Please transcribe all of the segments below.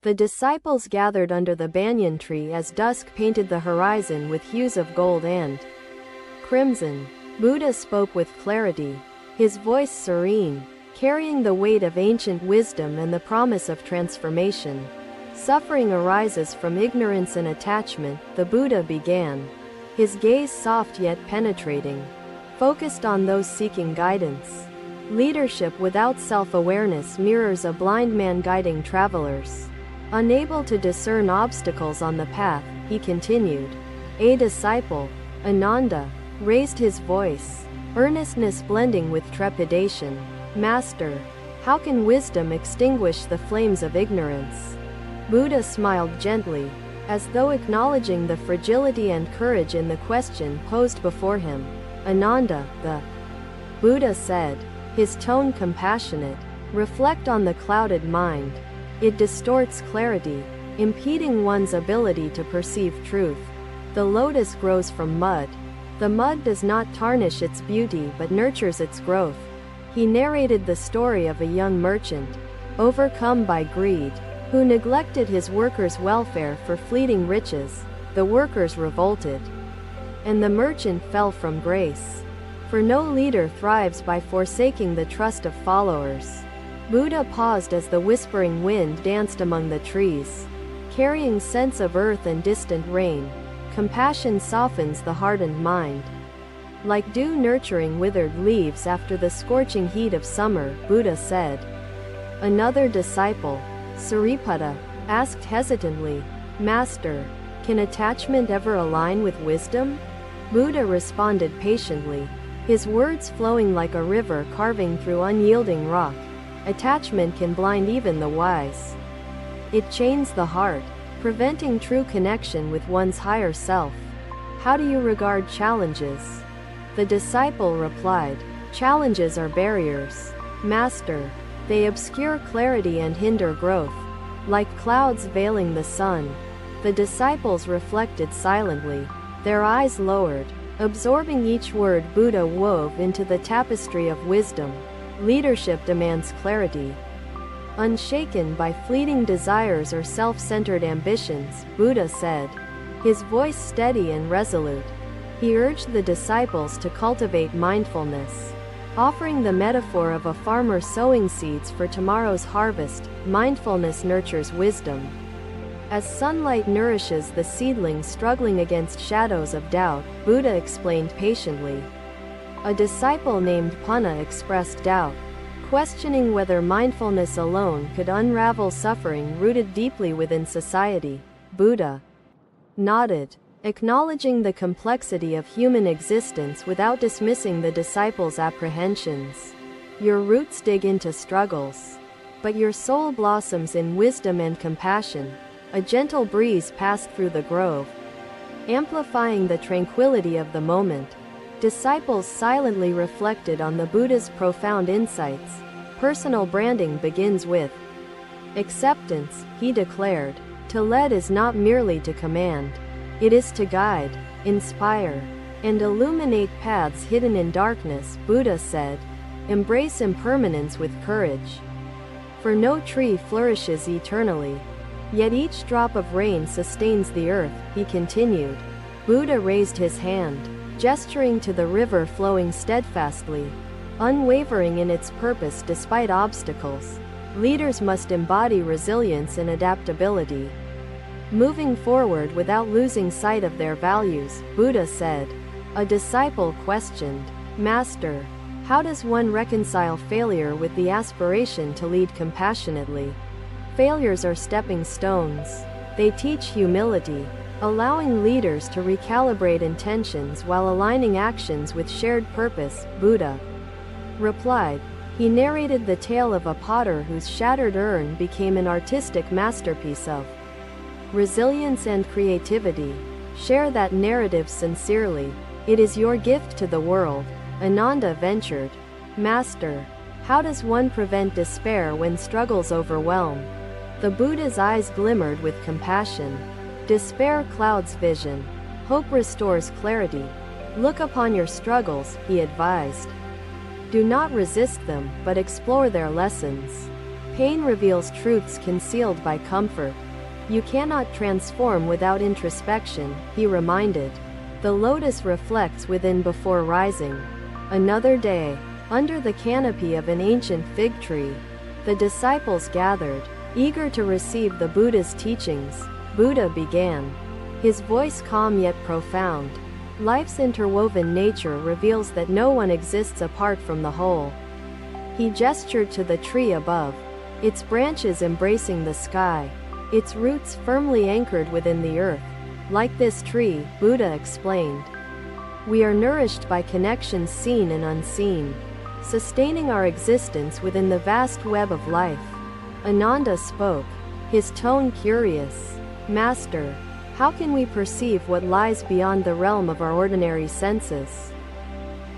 The disciples gathered under the banyan tree as dusk painted the horizon with hues of gold and crimson. Buddha spoke with clarity, his voice serene, carrying the weight of ancient wisdom and the promise of transformation. Suffering arises from ignorance and attachment, the Buddha began, his gaze soft yet penetrating, focused on those seeking guidance. Leadership without self-awareness mirrors a blind man guiding travelers. Unable to discern obstacles on the path, he continued. A disciple, Ananda, raised his voice, earnestness blending with trepidation. Master, how can wisdom extinguish the flames of ignorance? Buddha smiled gently, as though acknowledging the fragility and courage in the question posed before him. Ananda, the Buddha said, his tone compassionate, reflect on the clouded mind. It distorts clarity, impeding one's ability to perceive truth. The lotus grows from mud. The mud does not tarnish its beauty but nurtures its growth. He narrated the story of a young merchant, overcome by greed, who neglected his workers' welfare for fleeting riches. The workers revolted, and the merchant fell from grace. For no leader thrives by forsaking the trust of followers. Buddha paused as the whispering wind danced among the trees, carrying scents of earth and distant rain. Compassion softens the hardened mind, like dew nurturing withered leaves after the scorching heat of summer, Buddha said. Another disciple, Sariputta, asked hesitantly, Master, can attachment ever align with wisdom? Buddha responded patiently, his words flowing like a river carving through unyielding rock. Attachment can blind even the wise. It chains the heart, preventing true connection with one's higher self. How do you regard challenges? The disciple replied, Challenges are barriers, Master. They obscure clarity and hinder growth, like clouds veiling the sun. The disciples reflected silently, their eyes lowered, absorbing each word Buddha wove into the tapestry of wisdom. Leadership demands clarity. Unshaken by fleeting desires or self-centered ambitions, Buddha said, his voice steady and resolute. He urged the disciples to cultivate mindfulness, offering the metaphor of a farmer sowing seeds for tomorrow's harvest. Mindfulness nurtures wisdom. As sunlight nourishes the seedling struggling against shadows of doubt, Buddha explained patiently. A disciple named Punna expressed doubt, questioning whether mindfulness alone could unravel suffering rooted deeply within society. Buddha nodded, acknowledging the complexity of human existence without dismissing the disciple's apprehensions. Your roots dig into struggles, but your soul blossoms in wisdom and compassion. A gentle breeze passed through the grove, amplifying the tranquility of the moment. Disciples silently reflected on the Buddha's profound insights. Personal branding begins with acceptance, he declared. To lead is not merely to command. It is to guide, inspire, and illuminate paths hidden in darkness, Buddha said. Embrace impermanence with courage. For no tree flourishes eternally, yet each drop of rain sustains the earth, he continued. Buddha raised his hand, gesturing to the river flowing steadfastly, unwavering in its purpose despite obstacles. Leaders must embody resilience and adaptability, moving forward without losing sight of their values, Buddha said. A disciple questioned, Master, how does one reconcile failure with the aspiration to lead compassionately? Failures are stepping stones. They teach humility, allowing leaders to recalibrate intentions while aligning actions with shared purpose, Buddha replied. He narrated the tale of a potter whose shattered urn became an artistic masterpiece of resilience and creativity. Share that narrative sincerely. It is your gift to the world. Ananda ventured, Master, how does one prevent despair when struggles overwhelm? The Buddha's eyes glimmered with compassion. Despair clouds vision. Hope restores clarity. Look upon your struggles, he advised. Do not resist them, but explore their lessons. Pain reveals truths concealed by comfort. You cannot transform without introspection, he reminded. The lotus reflects within before rising. Another day, under the canopy of an ancient fig tree, the disciples gathered, eager to receive the Buddha's teachings. Buddha began, his voice calm yet profound. Life's interwoven nature reveals that no one exists apart from the whole. He gestured to the tree above, its branches embracing the sky, its roots firmly anchored within the earth. Like this tree, Buddha explained, we are nourished by connections seen and unseen, sustaining our existence within the vast web of life. Ananda spoke, his tone curious. Master, how can we perceive what lies beyond the realm of our ordinary senses?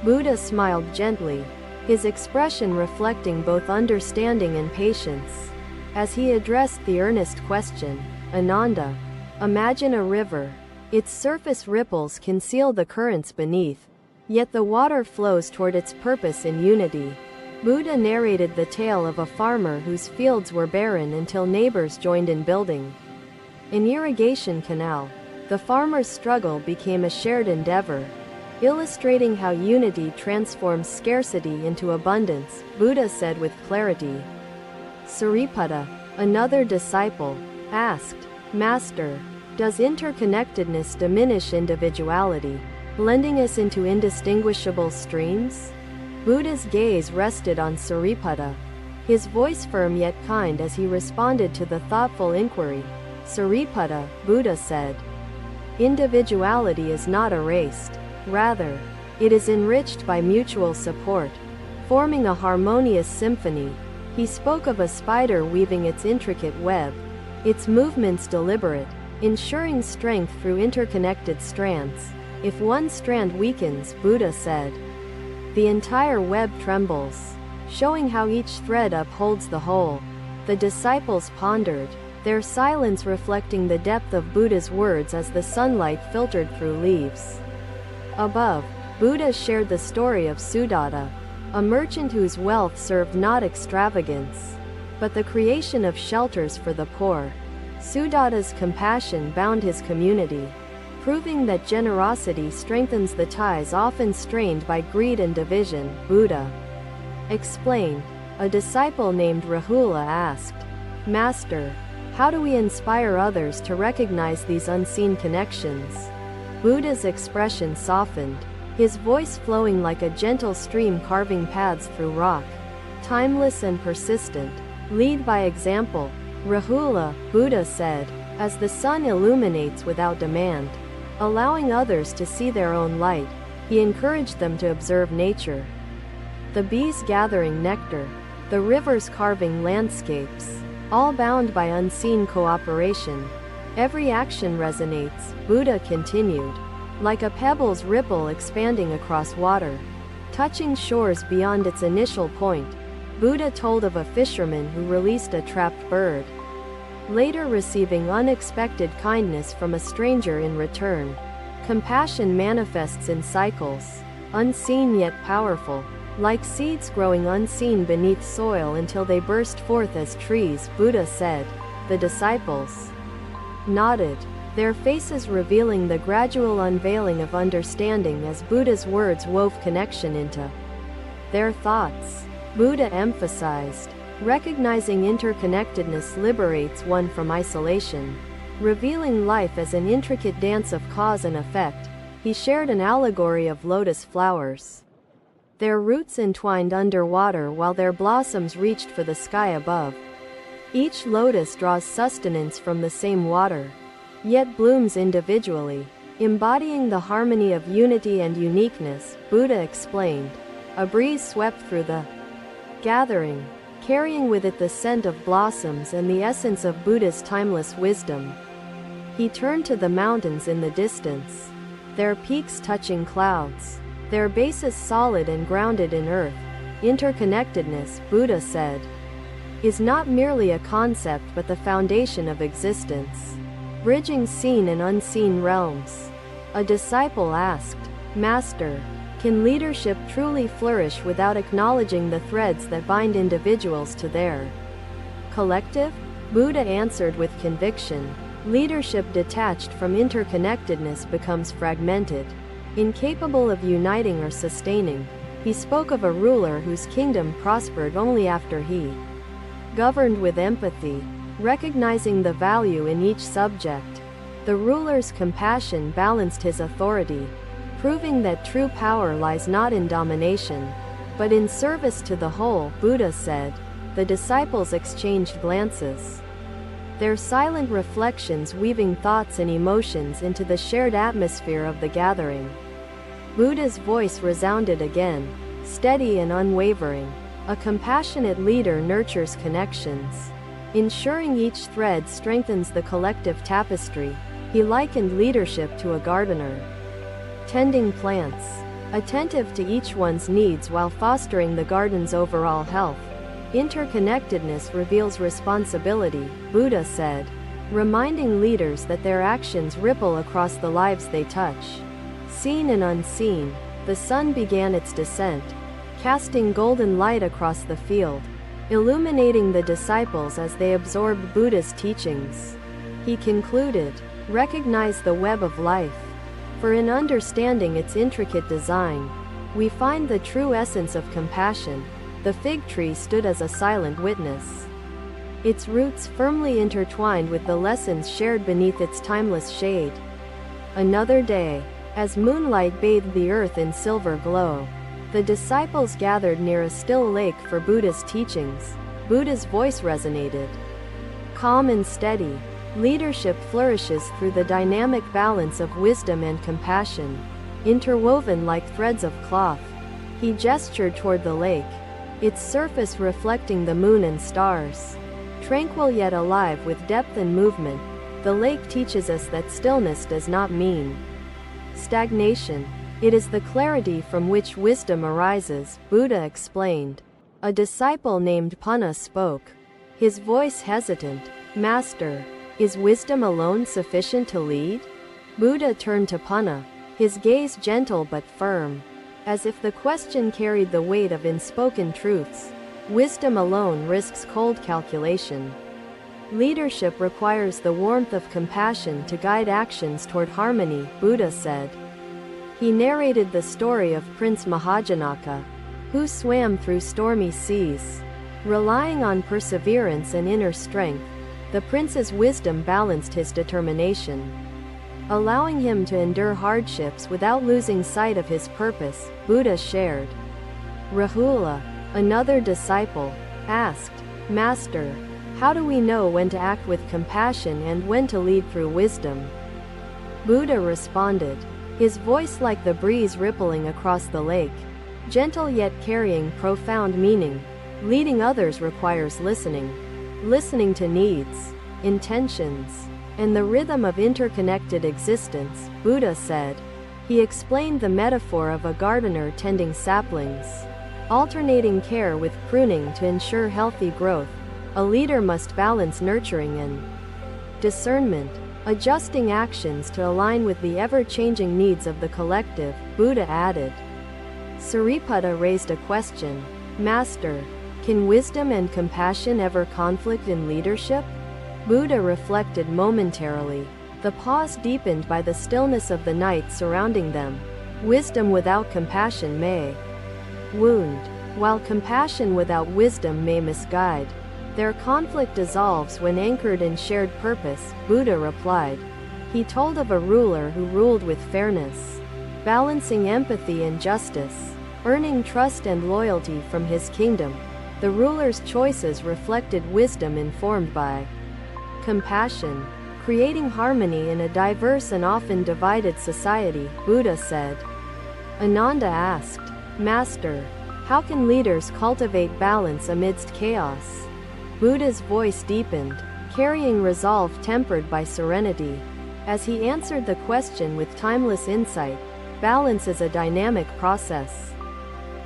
Buddha smiled gently, his expression reflecting both understanding and patience. As he addressed the earnest question, Ananda, imagine a river. Its surface ripples conceal the currents beneath, yet the water flows toward its purpose in unity. Buddha narrated the tale of a farmer whose fields were barren until neighbors joined in building an irrigation canal. The farmer's struggle became a shared endeavor, illustrating how unity transforms scarcity into abundance. Buddha said with clarity. Sariputta, another disciple, asked, Master, does interconnectedness diminish individuality, blending us into indistinguishable streams? Buddha's gaze rested on Sariputta, his voice firm yet kind as he responded to the thoughtful inquiry. Sariputta, Buddha said, individuality is not erased. Rather, it is enriched by mutual support, forming a harmonious symphony. He spoke of a spider weaving its intricate web, its movements deliberate, ensuring strength through interconnected strands. If one strand weakens, Buddha said, the entire web trembles, showing how each thread upholds the whole. The disciples pondered, their silence reflecting the depth of Buddha's words as the sunlight filtered through leaves. Above, Buddha shared the story of Sudatta, a merchant whose wealth served not extravagance, but the creation of shelters for the poor. Sudatta's compassion bound his community, proving that generosity strengthens the ties often strained by greed and division. Buddha explained. A disciple named Rahula asked, Master, how do we inspire others to recognize these unseen connections? Buddha's expression softened, his voice flowing like a gentle stream carving paths through rock. Timeless and persistent, lead by example. Rahula, Buddha said, as the sun illuminates without demand, allowing others to see their own light, he encouraged them to observe nature. The bees gathering nectar, the rivers carving landscapes, all bound by unseen cooperation. Every action resonates, Buddha continued, like a pebble's ripple expanding across water, touching shores beyond its initial point. Buddha told of a fisherman who released a trapped bird, later receiving unexpected kindness from a stranger in return. Compassion manifests in cycles, unseen yet powerful, like seeds growing unseen beneath soil until they burst forth as trees. Buddha said. The disciples nodded, their faces revealing the gradual unveiling of understanding as Buddha's words wove connection into their thoughts. Buddha emphasized, recognizing interconnectedness liberates one from isolation, revealing life as an intricate dance of cause and effect. He shared an allegory of lotus flowers, their roots entwined underwater while their blossoms reached for the sky above. Each lotus draws sustenance from the same water, yet blooms individually, embodying the harmony of unity and uniqueness. Buddha explained. A breeze swept through the gathering, carrying with it the scent of blossoms and the essence of Buddha's timeless wisdom. He turned to the mountains in the distance, their peaks touching clouds, their bases solid and grounded in earth. Interconnectedness, Buddha said, is not merely a concept but the foundation of existence, bridging seen and unseen realms. A disciple asked, Master, can leadership truly flourish without acknowledging the threads that bind individuals to their Collective? Buddha answered with conviction. Leadership detached from interconnectedness becomes fragmented, incapable of uniting or sustaining. He spoke of a ruler whose kingdom prospered only after he governed with empathy, recognizing the value in each subject. The ruler's compassion balanced his authority, proving that true power lies not in domination, but in service to the whole. Buddha said. The disciples exchanged glances, their silent reflections weaving thoughts and emotions into the shared atmosphere of the gathering. Buddha's voice resounded again, steady and unwavering. A compassionate leader nurtures connections, ensuring each thread strengthens the collective tapestry. He likened leadership to a gardener, tending plants, attentive to each one's needs while fostering the garden's overall health. Interconnectedness reveals responsibility, Buddha said, reminding leaders that their actions ripple across the lives they touch. Seen and unseen, the sun began its descent, casting golden light across the field, illuminating the disciples as they absorbed Buddha's teachings. He concluded, recognize the web of life, for in understanding its intricate design, we find the true essence of compassion. The fig tree stood as a silent witness, its roots firmly intertwined with the lessons shared beneath its timeless shade. Another day, as moonlight bathed the earth in silver glow, the disciples gathered near a still lake for Buddha's teachings. Buddha's voice resonated, calm and steady. Leadership flourishes through the dynamic balance of wisdom and compassion, interwoven like threads of cloth. He gestured toward the lake, its surface reflecting the moon and stars. Tranquil yet alive with depth and movement, the lake teaches us that stillness does not mean stagnation. It is the clarity from which wisdom arises, Buddha explained. A disciple named Panna spoke, his voice hesitant. Master, is wisdom alone sufficient to lead? Buddha turned to Panna, his gaze gentle but firm, as if the question carried the weight of unspoken truths. Wisdom alone risks cold calculation. Leadership requires the warmth of compassion to guide actions toward harmony, Buddha said. He narrated the story of Prince Mahajanaka, who swam through stormy seas. Relying on perseverance and inner strength, the prince's wisdom balanced his determination, allowing him to endure hardships without losing sight of his purpose, Buddha shared. Rahula, another disciple, asked, Master, how do we know when to act with compassion and when to lead through wisdom? Buddha responded, his voice like the breeze rippling across the lake, gentle yet carrying profound meaning. Leading others requires listening to needs, intentions, and the rhythm of interconnected existence, Buddha said. He explained the metaphor of a gardener tending saplings, alternating care with pruning to ensure healthy growth. A leader must balance nurturing and discernment, adjusting actions to align with the ever-changing needs of the collective, Buddha added. Sariputta raised a question. Master, can wisdom and compassion ever conflict in leadership? Buddha reflected momentarily. The pause deepened by the stillness of the night surrounding them. Wisdom without compassion may wound, while compassion without wisdom may misguide. Their conflict dissolves when anchored in shared purpose, Buddha replied. He told of a ruler who ruled with fairness, balancing empathy and justice, earning trust and loyalty from his kingdom. The ruler's choices reflected wisdom informed by compassion, creating harmony in a diverse and often divided society, Buddha said. Ananda asked, Master, how can leaders cultivate balance amidst chaos? Buddha's voice deepened, carrying resolve tempered by serenity. As he answered the question with timeless insight, balance is a dynamic process.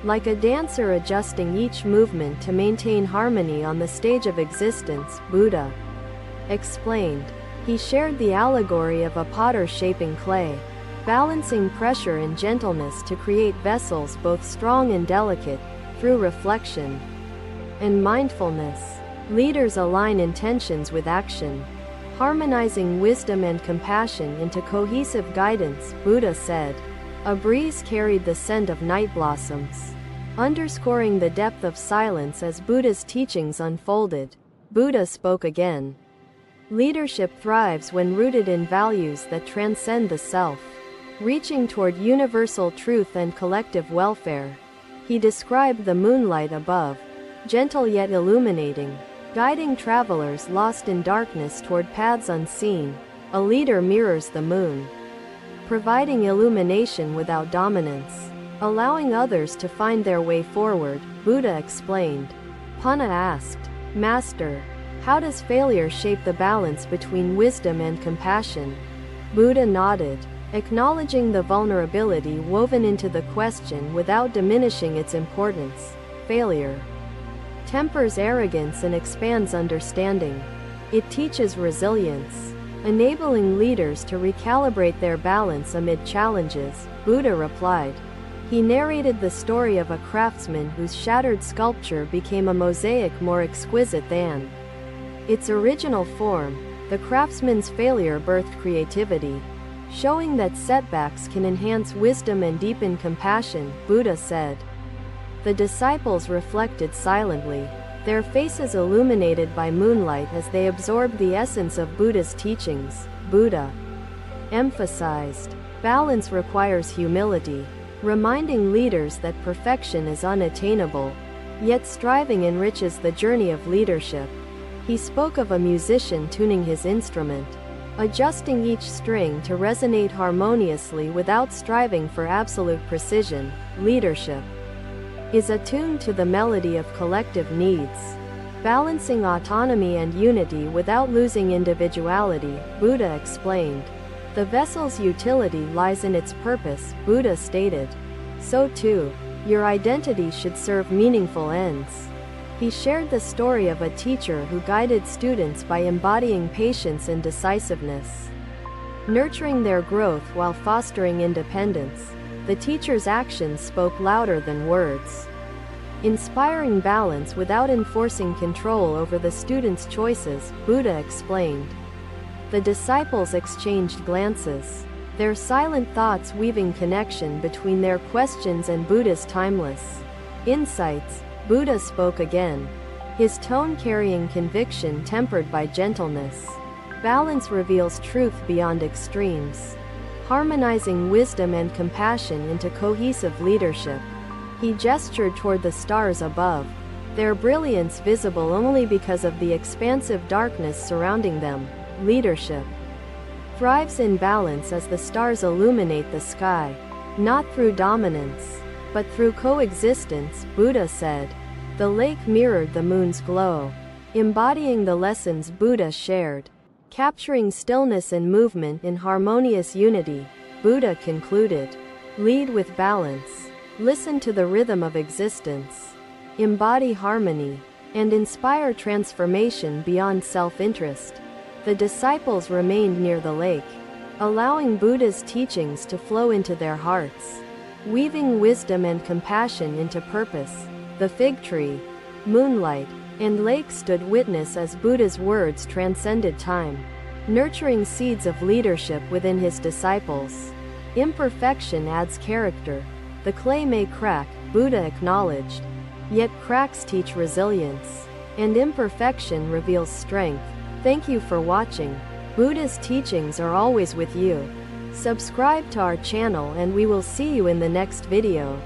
Like a dancer adjusting each movement to maintain harmony on the stage of existence, Buddha explained. He shared the allegory of a potter shaping clay, balancing pressure and gentleness to create vessels both strong and delicate. Through reflection and mindfulness, Leaders align intentions with action, harmonizing wisdom and compassion into cohesive guidance, Buddha said. A breeze carried the scent of night blossoms, underscoring the depth of silence as Buddha's teachings unfolded. Buddha spoke again. Leadership thrives when rooted in values that transcend the self, reaching toward universal truth and collective welfare. He described the moonlight above, gentle yet illuminating, guiding travelers lost in darkness toward paths unseen. A leader mirrors the moon, providing illumination without dominance, allowing others to find their way forward, Buddha explained. Panna asked, "Master, how does failure shape the balance between wisdom and compassion?" Buddha nodded, acknowledging the vulnerability woven into the question without diminishing its importance. Failure tempers arrogance and expands understanding. It teaches resilience, enabling leaders to recalibrate their balance amid challenges, Buddha replied. He narrated the story of a craftsman whose shattered sculpture became a mosaic more exquisite than its original form. The craftsman's failure birthed creativity, showing that setbacks can enhance wisdom and deepen compassion, Buddha said. The disciples reflected silently, their faces illuminated by moonlight as they absorbed the essence of Buddha's teachings. Buddha emphasized, balance requires humility, reminding leaders that perfection is unattainable, yet striving enriches the journey of leadership. He spoke of a musician tuning his instrument, adjusting each string to resonate harmoniously without striving for absolute precision. Leadership is attuned to the melody of collective needs, balancing autonomy and unity without losing individuality, Buddha explained. The vessel's utility lies in its purpose, Buddha stated. So too, your identity should serve meaningful ends. He shared the story of a teacher who guided students by embodying patience and decisiveness, nurturing their growth while fostering independence. The teacher's actions spoke louder than words, inspiring balance without enforcing control over the students' choices, Buddha explained. The disciples exchanged glances, their silent thoughts weaving connection between their questions and Buddha's timeless insights. Buddha spoke again, his tone carrying conviction tempered by gentleness. Balance reveals truth beyond extremes, harmonizing wisdom and compassion into cohesive leadership. He gestured toward the stars above, their brilliance visible only because of the expansive darkness surrounding them. Leadership thrives in balance as the stars illuminate the sky, not through dominance, but through coexistence, Buddha said. The lake mirrored the moon's glow, embodying the lessons Buddha shared, capturing stillness and movement in harmonious unity. Buddha concluded, lead with balance, listen to the rhythm of existence, embody harmony, and inspire transformation beyond self-interest. The disciples remained near the lake, allowing Buddha's teachings to flow into their hearts, weaving wisdom and compassion into purpose. The fig tree, moonlight, and lake stood witness as Buddha's words transcended time, nurturing seeds of leadership within his disciples. Imperfection adds character. The clay may crack, Buddha acknowledged, yet cracks teach resilience, and imperfection reveals strength. Thank you for watching. Buddha's teachings are always with you. Subscribe to our channel and we will see you in the next video.